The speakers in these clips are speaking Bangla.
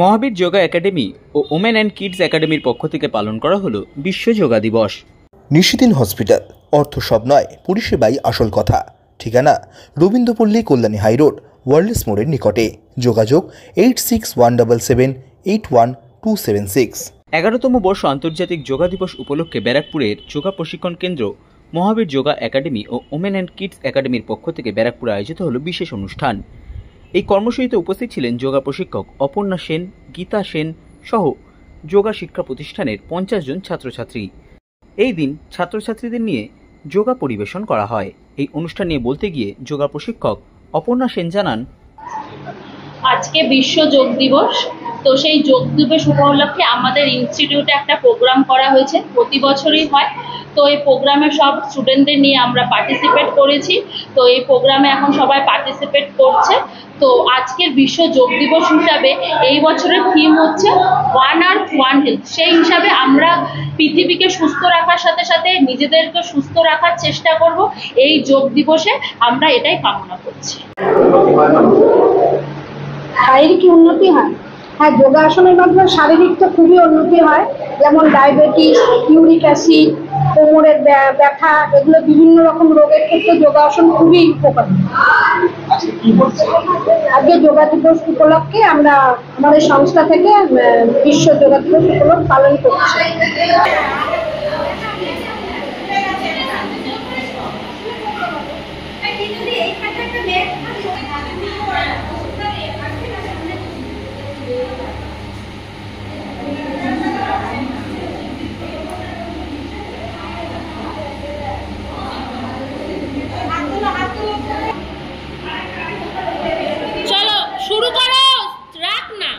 মহাবীর যোগা একাডেমি ও ওমেন অ্যান্ড কিডস একাডেমির পক্ষ থেকে পালন করা হলো বিশ্ব যোগা দিবস। নিশিদিন হসপিটাল, অর্থ সব নয়, পরিষেবাই আসল কথা। ঠিকানা রবীন্দ্রপল্লী, কল্যাণী হাইরোড, ওয়ার্ল্ডস মোড়ের নিকটে। যোগাযোগ 8617781276। 11তম বর্ষ আন্তর্জাতিক যোগা দিবস উপলক্ষে ব্যারাকপুরের যোগা প্রশিক্ষণ কেন্দ্র মহাবীর যোগা একাডেমি ও ওমেন অ্যান্ড কিডস একাডেমির পক্ষ থেকে ব্যারাকপুরে আয়োজিত হলো বিশেষ অনুষ্ঠান। এই কর্মসূচিতে উপস্থিত ছিলেন যোগা প্রশিক্ষক অপর্ণা সেন, গীতা সেন সহ যোগা শিক্ষা প্রতিষ্ঠানের 50 জন ছাত্রছাত্রী। এই দিন ছাত্রছাত্রীদের নিয়ে যোগা পরিবেশন করা হয়। এই অনুষ্ঠান নিয়ে বলতে গিয়ে যোগা প্রশিক্ষক অপর্ণা সেন জানান, আজকে বিশ্ব যোগ দিবস, তো সেই যোগ দিবস উপলক্ষে আমাদের ইনস্টিটিউটে একটা প্রোগ্রাম করা হয়েছে, প্রতি বছরই হয়। তো এই প্রোগ্রামে সব স্টুডেন্টদের নিয়ে আমরা পার্টিসিপেট করেছি। তো এই প্রোগ্রামে এখন সবাই পার্টিসিপেট করছে। তো আজকের বিশ্ব যোগ দিবস হিসাবে এই বছরের থিম হচ্ছে ওয়ান আর্থ ওয়ান হেলথ। সেই হিসাবে আমরা পৃথিবীকে সুস্থ রাখার সাথে সাথে নিজেদেরকে সুস্থ রাখার চেষ্টা করব। এই যোগ দিবসে আমরা এটাই কামনা করছি। শারীরিক উন্নতি হয়। হ্যাঁ, যোগাসনের মাধ্যমে শারীরিক তো খুবই উন্নতি হয়, যেমন ডায়াবেটিস, ইউরিক অ্যাসিড, কোমরের ব্যথা, এগুলো বিভিন্ন রকম রোগের ক্ষেত্রে যোগাসন খুবই উপকারী। আজকে যোগা দিবস উপলক্ষে আমরা আমাদের সংস্থা থেকে বিশ্ব যোগা দিবস উপলক্ষে পালন করছি। চলো শুরু করো, রাখ না।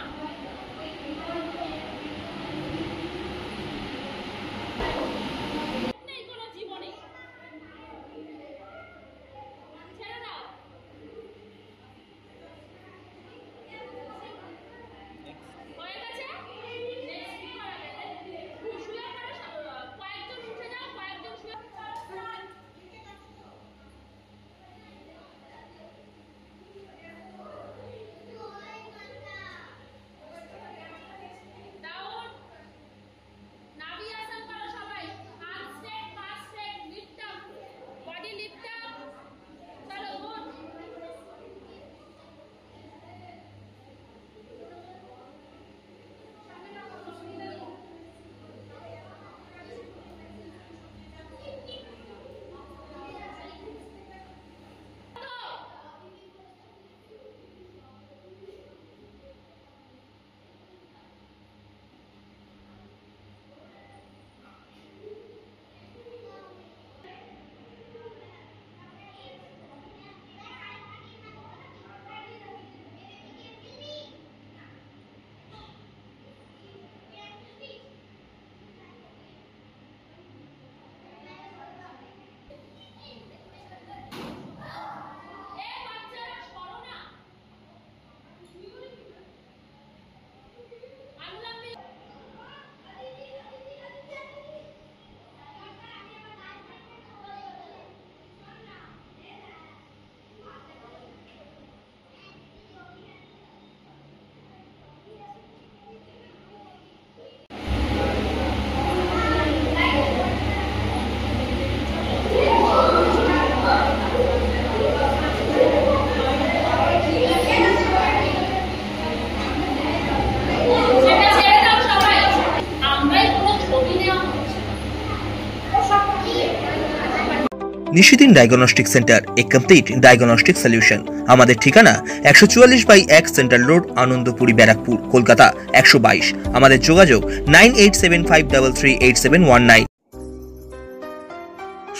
নিশিদিন ডায়াগনস্টিক সেন্টার, এ কমপ্লিট ডায়াগনস্টিক সলিউশন। আমাদের ঠিকানা 144/1 সেন্ট্রাল রোড, আনন্দপুরি, ব্যারাকপুর, কলকাতা 122। আমাদের যোগাযোগ 9875338719।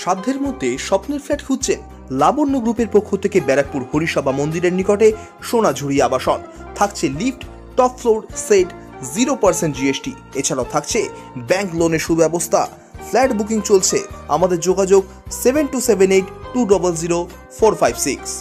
সাধ্যের মধ্যে স্বপ্নের ফ্ল্যাট খুঁজছেন? লাবণ্য গ্রুপের পক্ষ থেকে ব্যারাকপুর হরিসভা মন্দিরের নিকটে সোনাঝুরি আবাসন। থাকছে lift, top floor, set, 0% GST। এছাড়াও থাকছে ব্যাংক লোনের সুব্যবস্থা। ফ্ল্যাট বুকিং চলছে। আমাদের যোগাযোগ 7278200456।